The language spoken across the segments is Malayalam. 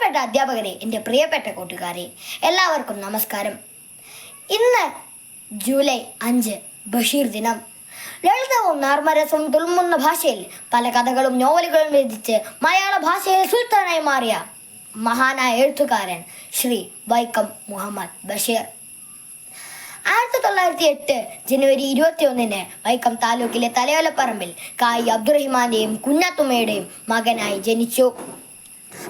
പ്രിയപ്പെട്ട അധ്യാപകരെ, എൻ്റെ പ്രിയപ്പെട്ട കൂട്ടുകാരെ, എല്ലാവർക്കും നമസ്കാരം. ഇന്ന് ജൂലൈ 5 ബഷീർ ദിനം. ലളിതവും നർമ്മരസവും തുളുമ്പുന്ന ഭാഷയിൽ പല കഥകളും നോവലുകളും രചിച്ച് മലയാള ഭാഷയിൽ സുൽത്താനായി മാറിയ മഹാനായ എഴുത്തുകാരൻ ശ്രീ വൈക്കം മുഹമ്മദ് ബഷീർ. 1908 ജനുവരി 21 വൈക്കം താലൂക്കിലെ തലയോലപ്പറമ്പിൽ കായി അബ്ദുറഹിമാന്റെയും കുഞ്ഞാത്തുമ്മയുടെയും മകനായി ജനിച്ചു.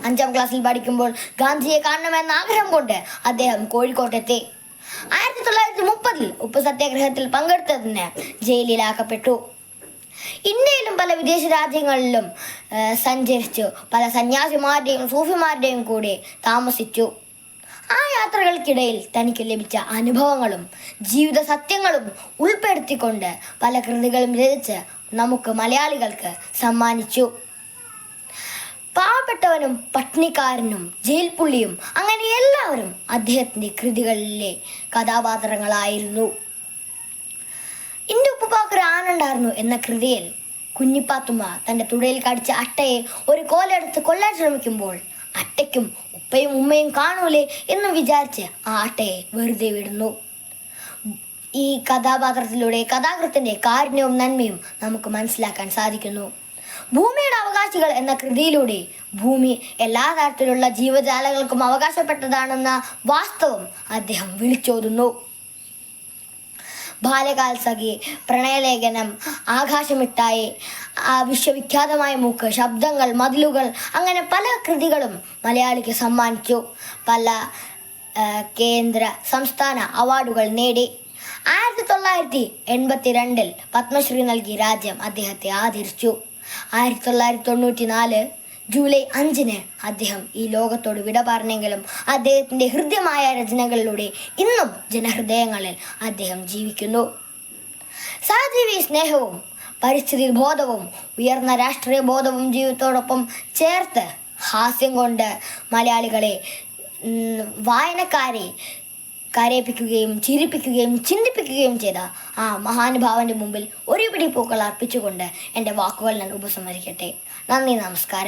5ാം ക്ലാസ്സിൽ പഠിക്കുമ്പോൾ ഗാന്ധിയെ കാണണമെന്ന ആഗ്രഹം കൊണ്ട് അദ്ദേഹം കോഴിക്കോട്ടെത്തി. 1930 ഉപ്പ് സത്യാഗ്രഹത്തിൽ പങ്കെടുത്തതിന് ജയിലിലാക്കപ്പെട്ടു. ഇന്ത്യയിലും പല വിദേശ രാജ്യങ്ങളിലും സഞ്ചരിച്ചു. പല സന്യാസിമാരുടെയും സൂഫിമാരുടെയും കൂടെ താമസിച്ചു. ആ യാത്രകൾക്കിടയിൽ തനിക്ക് ലഭിച്ച അനുഭവങ്ങളും ജീവിത സത്യങ്ങളും ഉൾപ്പെടുത്തിക്കൊണ്ട് പല കൃതികളും രചിച്ച് നമുക്ക് മലയാളികൾക്ക് സമ്മാനിച്ചു. പാവപ്പെട്ടവനും പട്ടിണിക്കാരനും ജയിൽ പുള്ളിയും അങ്ങനെ എല്ലാവരും അദ്ദേഹത്തിൻ്റെ കൃതികളിലെ കഥാപാത്രങ്ങളായിരുന്നു. എൻ്റെ ഉപ്പുപ്പാക്കൊരു ആനുണ്ടായിരുന്നു എന്ന കൃതിയിൽ കുഞ്ഞിപ്പാത്തുമ്മ തൻ്റെ തുടയിൽ കടിച്ച അട്ടയെ ഒരു കോലെടുത്ത് കൊല്ലാൻ ശ്രമിക്കുമ്പോൾ അട്ടയ്ക്കും ഉപ്പയും ഉമ്മയും കാണൂലേ എന്ന് വിചാരിച്ച് ആ അട്ടയെ വെറുതെ വിടുന്നു. ഈ കഥാപാത്രത്തിലൂടെ കഥാകൃത്തിൻ്റെ കാരുണ്യവും നന്മയും നമുക്ക് മനസ്സിലാക്കാൻ സാധിക്കുന്നു. ഭൂമിയുടെ അവകാശികൾ എന്ന കൃതിയിലൂടെ ഭൂമി എല്ലാ തരത്തിലുള്ള ജീവജാലങ്ങൾക്കും അവകാശപ്പെട്ടതാണെന്ന വാസ്തവം അദ്ദേഹം വിളിച്ചോതുന്നു. ബാല്യകാലസഖി, പ്രണയലേഖനം, ആകാശമിട്ടായി, വിശ്വവിഖ്യാതമായ മൂക്ക്, ശബ്ദങ്ങൾ, മതിലുകൾ, അങ്ങനെ പല കൃതികളും മലയാളിക്ക് സമ്മാനിച്ചു. പല കേന്ദ്ര സംസ്ഥാന അവാർഡുകൾ നേടി. 1982 പത്മശ്രീ നൽകി രാജ്യം അദ്ദേഹത്തെ ആദരിച്ചു. 1994 ജൂലൈ 5 അദ്ദേഹം ഈ ലോകത്തോട് വിട പറഞ്ഞെങ്കിലും അദ്ദേഹത്തിൻ്റെ ഹൃദ്യമായ രചനകളിലൂടെ ഇന്നും ജനഹൃദയങ്ങളിൽ അദ്ദേഹം ജീവിക്കുന്നു. സഹജീവി സ്നേഹവും പരിസ്ഥിതി ബോധവും ഉയർന്ന രാഷ്ട്രീയ ബോധവും ജീവിതത്തോടൊപ്പം ചേർത്ത് ഹാസ്യം കൊണ്ട് മലയാളികളെ, വായനക്കാരെ കരയിപ്പിക്കുകയും ചിരിപ്പിക്കുകയും ചിന്തിപ്പിക്കുകയും ചെയ്ത ആ മഹാനുഭാവൻ്റെ മുമ്പിൽ ഒരു പിടി പൂക്കൾ അർപ്പിച്ചുകൊണ്ട് എൻ്റെ വാക്കുകൾ ഞാൻ ഉപസംഹരിക്കട്ടെ. നന്ദി, നമസ്കാരം.